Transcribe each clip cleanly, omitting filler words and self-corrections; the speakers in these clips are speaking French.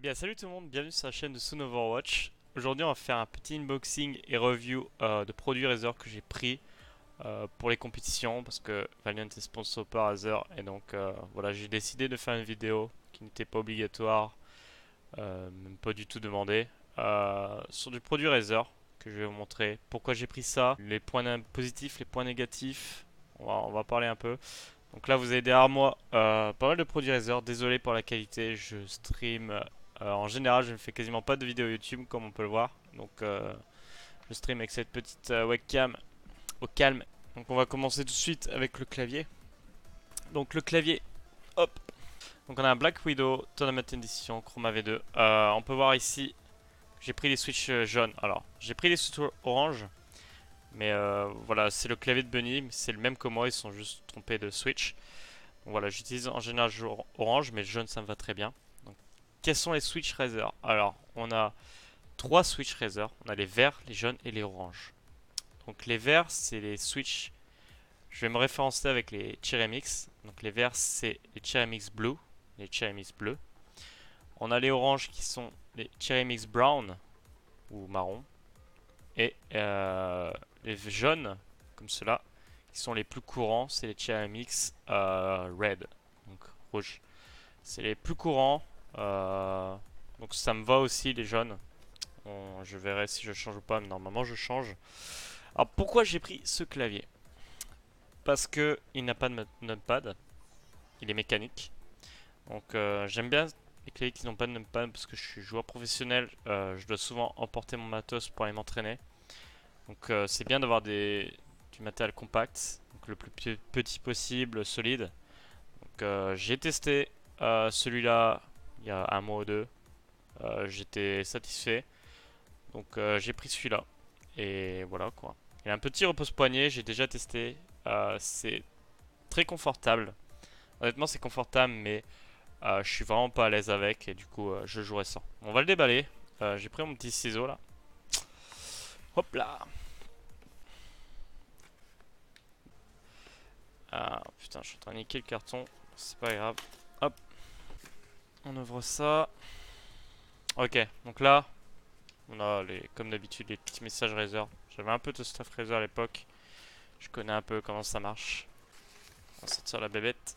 Bien, salut tout le monde, bienvenue sur la chaîne de Soon Overwatch. Aujourd'hui, on va faire un petit unboxing et review de produits Razer que j'ai pris pour les compétitions parce que Valiant est sponsor par Razer et donc voilà, j'ai décidé de faire une vidéo qui n'était pas obligatoire, même pas du tout demandée, sur du produit Razer que je vais vous montrer. Pourquoi j'ai pris ça, les points positifs, les points négatifs, on va parler un peu. Donc là, vous avez derrière moi pas mal de produits Razer. Désolé pour la qualité, je stream. En général, je ne fais quasiment pas de vidéos YouTube, comme on peut le voir. Donc, je stream avec cette petite webcam au calme. Donc, on va commencer tout de suite avec le clavier. Donc, le clavier, hop. Donc, on a un Black Widow Tournament Edition Chroma V2. On peut voir ici, j'ai pris les switches jaunes. Alors, j'ai pris les switches orange. Mais voilà, c'est le clavier de Bunny, mais c'est le même que moi, ils sont juste trompés de switch. Donc voilà, j'utilise en général orange, mais jaune ça me va très bien. Donc, quels sont les Switch Razer? Alors, on a trois Switch Razer. On a les verts, les jaunes et les oranges. Donc les verts, c'est les Switch. Je vais me référencer avec les Cherry Mix. Donc les verts, c'est les Cherry Mix Blue, les Cherry Mix bleus. On a les oranges qui sont les Cherry Mix Brown ou marron. Et les jaunes, comme cela, qui sont les plus courants, c'est les Cherry Mix Red, donc rouge. C'est les plus courants. Donc ça me va aussi les jaunes. Je verrai si je change ou pas, mais normalement je change. Alors pourquoi j'ai pris ce clavier? Parce que il n'a pas de numpad. Il est mécanique. Donc j'aime bien les claviers qui n'ont pas de numpad parce que je suis joueur professionnel. Je dois souvent emporter mon matos pour aller m'entraîner. Donc c'est bien d'avoir du matériel compact. Donc le plus petit possible, solide. Donc j'ai testé celui-là il y a un mois ou deux. J'étais satisfait. Donc j'ai pris celui-là. Et voilà quoi. Il a un petit repose-poignet, j'ai déjà testé. C'est très confortable. Honnêtement, c'est confortable, mais je suis vraiment pas à l'aise avec. Et du coup, je jouerai sans. On va le déballer. J'ai pris mon petit ciseau là. Hop là. Ah putain, je suis en train de niquer le carton. C'est pas grave. Hop. On ouvre ça. Ok, donc là, on a comme d'habitude les petits messages Razer. J'avais un peu de stuff Razer à l'époque. Je connais un peu comment ça marche. On va sortir la bébête.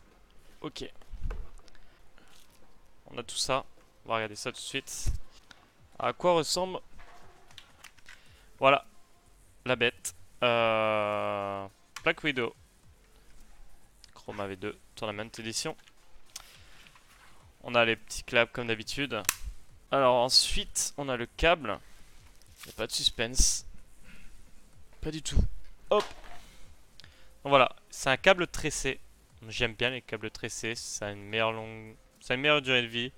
Ok, on a tout ça. On va regarder ça tout de suite. À quoi ressemble, voilà, la bête. Black Widow. Chroma V2 Tournament Edition. On a les petits claps comme d'habitude. Alors ensuite, on a le câble. Il n'y a pas de suspense. Pas du tout. Hop. Donc voilà, c'est un câble tressé. J'aime bien les câbles tressés. Ça a une meilleure ça a une meilleure durée de vie.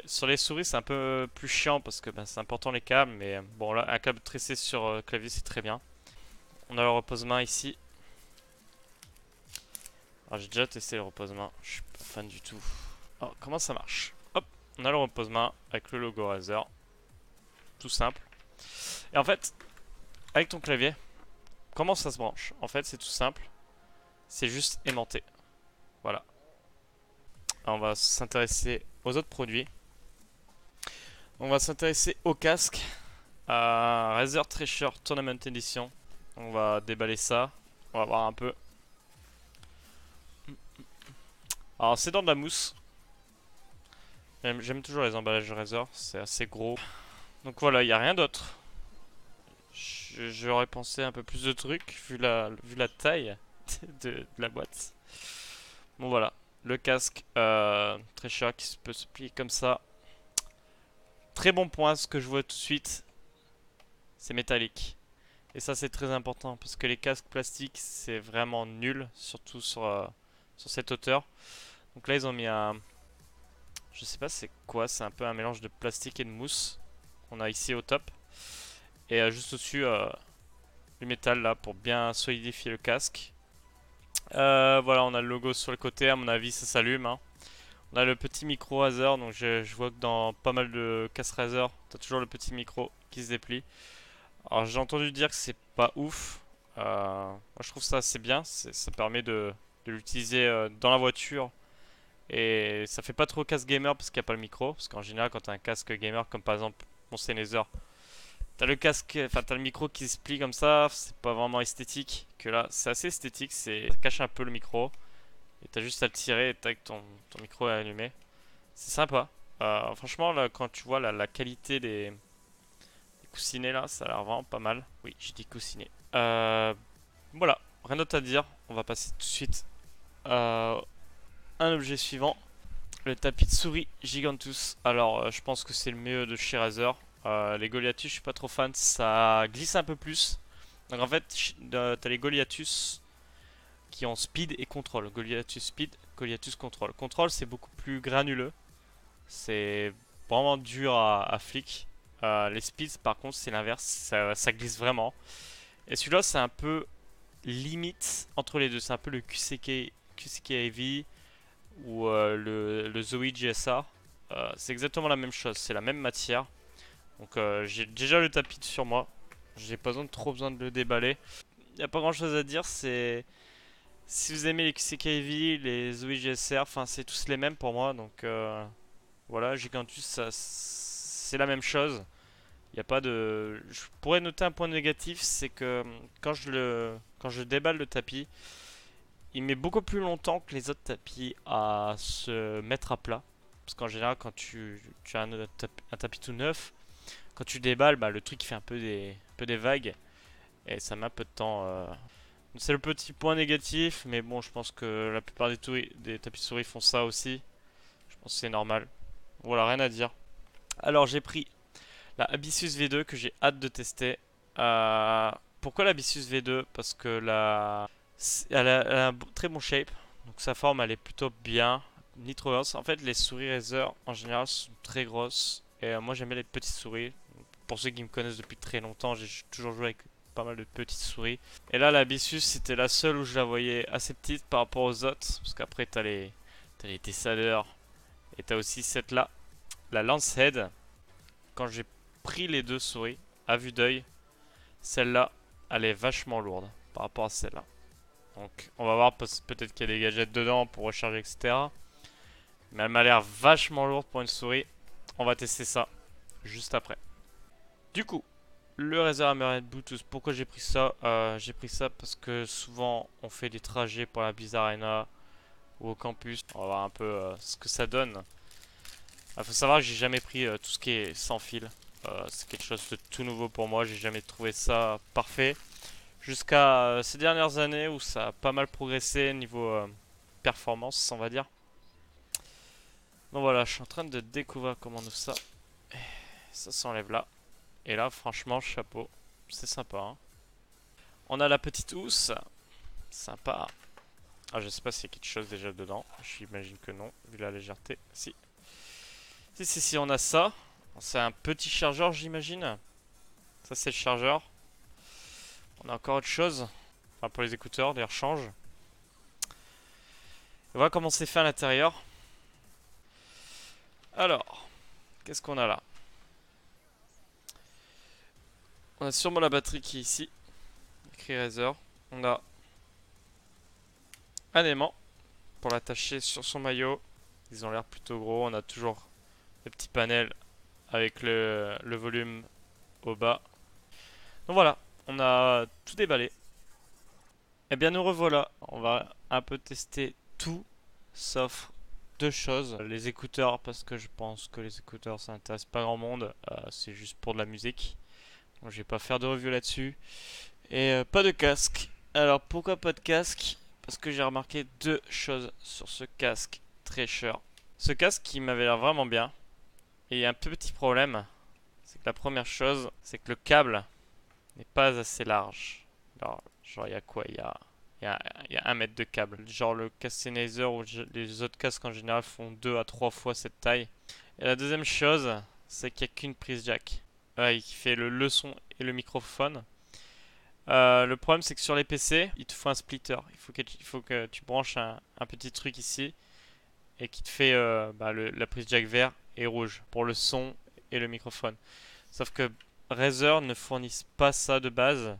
Sur les souris, c'est un peu plus chiant parce que ben, c'est important les câbles, mais bon, là, un câble tressé sur clavier, c'est très bien. On a le repose-main ici. Alors, j'ai déjà testé le repose-main, je suis pas fan du tout. Alors, comment ça marche? Hop, on a le repose-main avec le logo Razer. Tout simple. Et en fait, avec ton clavier, comment ça se branche? En fait, c'est tout simple. C'est juste aimanté. Voilà. Alors, on va s'intéresser aux autres produits. On va s'intéresser au casque. Razer Treasure Tournament Edition. On va déballer ça. On va voir un peu. Alors c'est dans de la mousse. J'aime toujours les emballages Razer. C'est assez gros. Donc voilà, il n'y a rien d'autre. J'aurais pensé un peu plus de trucs vu la taille de la boîte. Bon voilà. Le casque Treasure qui peut se plier comme ça. Très bon point, ce que je vois tout de suite. C'est métallique. Et ça c'est très important parce que les casques plastiques c'est vraiment nul, surtout sur cette hauteur. Donc là ils ont mis un... Je sais pas c'est quoi, c'est un peu un mélange de plastique et de mousse qu'on a ici au top. Et juste au-dessus du métal là pour bien solidifier le casque. Voilà, on a le logo sur le côté, à mon avis ça s'allume, hein. On a le petit micro Razer, donc je vois que dans pas mal de casques Razer, t'as toujours le petit micro qui se déplie. Alors j'ai entendu dire que c'est pas ouf. Moi je trouve ça assez bien. Ça permet de l'utiliser dans la voiture Et ça fait pas trop casque gamer parce qu'il n'y a pas le micro. Parce qu'en général, quand t'as un casque gamer, comme par exemple mon Sennheiser, t'as le casque, enfin t'as le micro qui se plie comme ça, c'est pas vraiment esthétique. Que là, c'est assez esthétique, ça cache un peu le micro. Et t'as juste à le tirer et tac, ton micro est allumé. C'est sympa. Franchement, là, quand tu vois la qualité des coussinets là, ça a l'air vraiment pas mal. Oui, j'ai dit coussinets. Voilà, rien d'autre à dire. On va passer tout de suite à un objet suivant. Le tapis de souris Gigantus. Alors, je pense que c'est le mieux de chez Razer. Les Goliathus, je suis pas trop fan. Ça glisse un peu plus. Donc en fait, t'as les Goliathus qui ont speed et contrôle. Goliathus speed, Goliathus contrôle. Contrôle, c'est beaucoup plus granuleux. C'est vraiment dur à flic. Les speeds, par contre, c'est l'inverse. Ça glisse vraiment. Et celui-là, c'est un peu limite entre les deux. C'est un peu le QCK Heavy ou le Zoe GSR. C'est exactement la même chose. C'est la même matière. Donc j'ai déjà le tapis sur moi. J'ai pas trop besoin de le déballer. Il n'y a pas grand chose à dire. C'est Si vous aimez les QCK Heavy, les Zoe GSR, enfin c'est tous les mêmes pour moi. Donc voilà, Gigantus, c'est la même chose. Il y a pas de. Je pourrais noter un point négatif, c'est que quand je déballe le tapis, il met beaucoup plus longtemps que les autres tapis à se mettre à plat. Parce qu'en général, quand tu as un tapis tout neuf, quand tu déballes, bah, le truc il fait un peu des vagues et ça met un peu de temps. C'est le petit point négatif, mais bon, je pense que la plupart des tapis souris font ça aussi. Je pense que c'est normal. Voilà, rien à dire. Alors, j'ai pris la Abyssus V2 que j'ai hâte de tester. Pourquoi la Abyssus V2? Parce que elle a un très bon shape. Donc sa forme elle est plutôt bien. Ni trop grosse. En fait les souris Razer en général sont très grosses. Et moi j'aime bien les petites souris. Pour ceux qui me connaissent depuis très longtemps, j'ai toujours joué avec pas mal de petites souris. Et là la Abyssus c'était la seule où je la voyais assez petite par rapport aux autres. Parce qu'après t'as les Descenders. Et t'as aussi cette là, la Lancehead. Quand j'ai pris les deux souris à vue d'œil, celle-là, elle est vachement lourde par rapport à celle-là. Donc, on va voir, peut-être qu'il y a des gadgets dedans pour recharger, etc. Mais elle m'a l'air vachement lourde pour une souris. On va tester ça juste après. Du coup, le Razer Hammerhead Bluetooth, pourquoi j'ai pris ça? J'ai pris ça parce que souvent on fait des trajets pour la Blizzard Arena ou au campus. On va voir un peu ce que ça donne. Il faut savoir que j'ai jamais pris tout ce qui est sans fil. C'est quelque chose de tout nouveau pour moi. J'ai jamais trouvé ça parfait. Jusqu'à ces dernières années où ça a pas mal progressé niveau performance, on va dire. Donc voilà, je suis en train de découvrir comment on ouvre ça. Ça s'enlève là. Et là, franchement, chapeau. C'est sympa. Hein. On a la petite housse. Sympa. Ah, je sais pas s'il y a quelque chose déjà dedans. J'imagine que non, vu la légèreté. Si. Si, on a ça. C'est un petit chargeur, j'imagine. Ça, c'est le chargeur. On a encore autre chose. Enfin, pour les écouteurs, des rechanges. Voilà comment c'est fait à l'intérieur. Alors, qu'est-ce qu'on a là? On a sûrement la batterie qui est ici. Écrit Razer. On a un aimant pour l'attacher sur son maillot. Ils ont l'air plutôt gros. On a toujours le petit panel avec le volume au bas. Donc voilà, on a tout déballé. Et bien nous revoilà. On va un peu tester tout sauf deux choses. Les écouteurs, parce que je pense que les écouteurs ça n'intéresse pas grand monde. C'est juste pour de la musique. Donc, je vais pas faire de review là-dessus. Et pas de casque. Alors pourquoi pas de casque? Parce que j'ai remarqué deux choses sur ce casque très cher. Ce casque qui m'avait l'air vraiment bien. Et il y a un petit problème. C'est que la première chose, c'est que le câble n'est pas assez large. Alors, genre il y a quoi? Il y a 1 mètre de câble. Genre le casque Sennheiser ou les autres casques en général font 2 à 3 fois cette taille. Et la deuxième chose, c'est qu'il n'y a qu'une prise jack. Qui fait le son et le microphone. Le problème c'est que sur les PC, il te faut un splitter. Il faut que tu branches un petit truc ici et qui te fait la prise jack vert et rouge pour le son et le microphone. Sauf que Razer ne fournissent pas ça de base.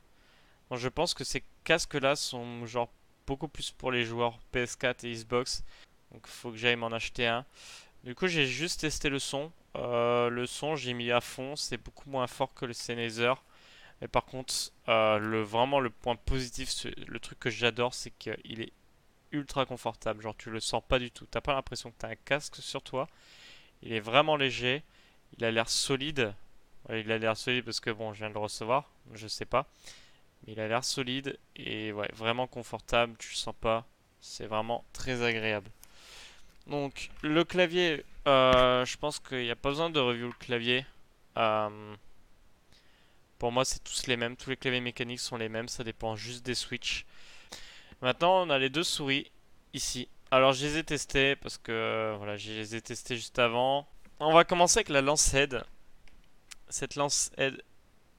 Donc je pense que ces casques là sont genre beaucoup plus pour les joueurs PS4 et Xbox. Donc faut que j'aille m'en acheter un. Du coup j'ai juste testé le son. Le son j'ai mis à fond, c'est beaucoup moins fort que le Sennheiser. Mais par contre, vraiment le point positif, le truc que j'adore, c'est qu'il est ultra confortable. Genre tu le sens pas du tout. T'as pas l'impression que t'as un casque sur toi. Il est vraiment léger. Il a l'air solide. Ouais, il a l'air solide parce que bon, je viens de le recevoir. Je sais pas. Mais il a l'air solide et ouais, vraiment confortable. Tu le sens pas. C'est vraiment très agréable. Donc le clavier, je pense qu'il n'y a pas besoin de review le clavier. Euh, pour moi, c'est tous les mêmes. Tous les claviers mécaniques sont les mêmes. Ça dépend juste des switches. Maintenant, on a les deux souris ici. Alors, je les ai testés parce que voilà, je les ai testés juste avant. On va commencer avec la lance head. Cette lance head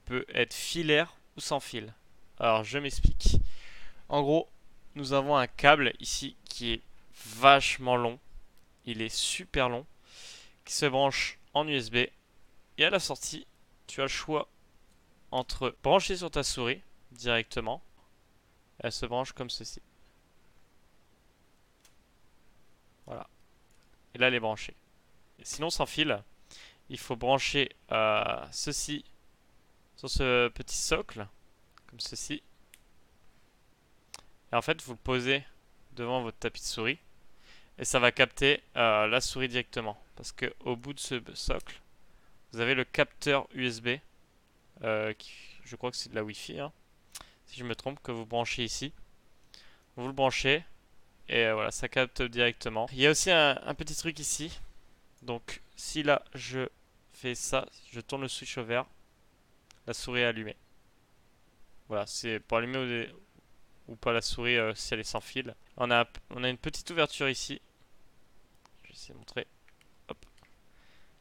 peut être filaire ou sans fil. Alors, je m'explique. En gros, nous avons un câble ici qui est vachement long. Il est super long. Qui se branche en USB. Et à la sortie, tu as le choix entre brancher sur ta souris directement. Elle se branche comme ceci. Voilà. Et là, elle est branchée. Sinon, sans fil, il faut brancher ceci sur ce petit socle, comme ceci. Et en fait, vous le posez devant votre tapis de souris. Et ça va capter la souris directement. Parce que au bout de ce socle, vous avez le capteur USB. Je crois que c'est de la Wi-Fi, hein, si je me trompe, que vous branchez ici. Vous le branchez. Et voilà, ça capte directement. Il y a aussi un petit truc ici. Donc, si là, je fais ça, je tourne le switch au vert, la souris est allumée. Voilà, c'est pour allumer ou pas la souris si elle est sans fil. On a une petite ouverture ici. Je vais essayer de montrer. Hop.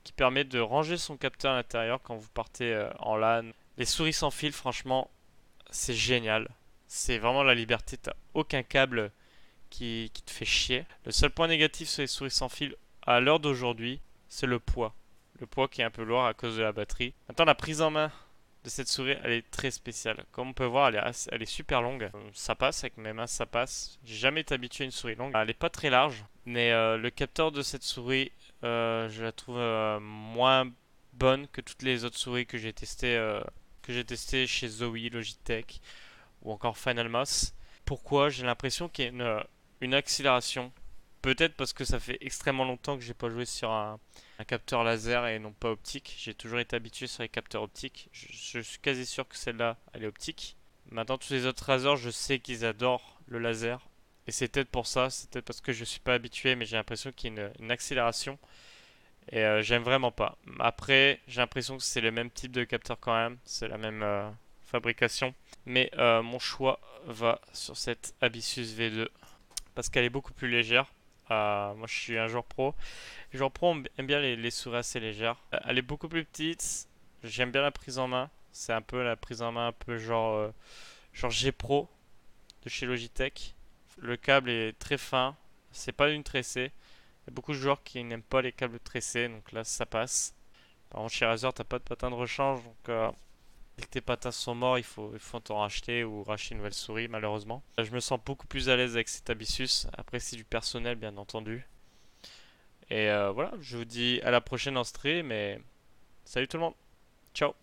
Qui permet de ranger son capteur à l'intérieur quand vous partez en LAN. Les souris sans fil, franchement, c'est génial. C'est vraiment la liberté. T'as aucun câble qui te fait chier. Le seul point négatif sur les souris sans fil à l'heure d'aujourd'hui, c'est le poids. Le poids qui est un peu lourd à cause de la batterie. Maintenant, la prise en main de cette souris, elle est très spéciale. Comme on peut voir, elle est super longue. Ça passe, avec mes mains, ça passe. J'ai jamais été habitué à une souris longue. Elle est pas très large, mais le capteur de cette souris, je la trouve moins bonne que toutes les autres souris que j'ai testées chez Zowie, Logitech ou encore Finalmas. Pourquoi? J'ai l'impression qu'il y a une accélération. Peut-être parce que ça fait extrêmement longtemps que j'ai pas joué sur un capteur laser et non pas optique. J'ai toujours été habitué sur les capteurs optiques. Je suis quasi sûr que celle-là, elle est optique. Maintenant, tous les autres Razer, je sais qu'ils adorent le laser. Et c'est peut-être pour ça, c'est peut-être parce que je suis pas habitué, mais j'ai l'impression qu'il y a une accélération. Et j'aime vraiment pas. Après, j'ai l'impression que c'est le même type de capteur quand même. C'est la même fabrication. Mais mon choix va sur cette Abyssus V2 parce qu'elle est beaucoup plus légère. Moi, je suis un joueur pro. Les joueurs pro aiment bien les souris assez légères. Elle est beaucoup plus petite. J'aime bien la prise en main. C'est un peu la prise en main un peu genre G Pro de chez Logitech. Le câble est très fin. C'est pas une tressée. Il y a beaucoup de joueurs qui n'aiment pas les câbles tressés, donc là ça passe. Par contre, chez Razer, t'as pas de patin de rechange, donc dès que tes patins sont morts, il faut t'en racheter ou racheter une nouvelle souris, malheureusement. Je me sens beaucoup plus à l'aise avec cet Abyssus. Après, c'est du personnel, bien entendu. Et voilà, je vous dis à la prochaine en stream et salut tout le monde. Ciao.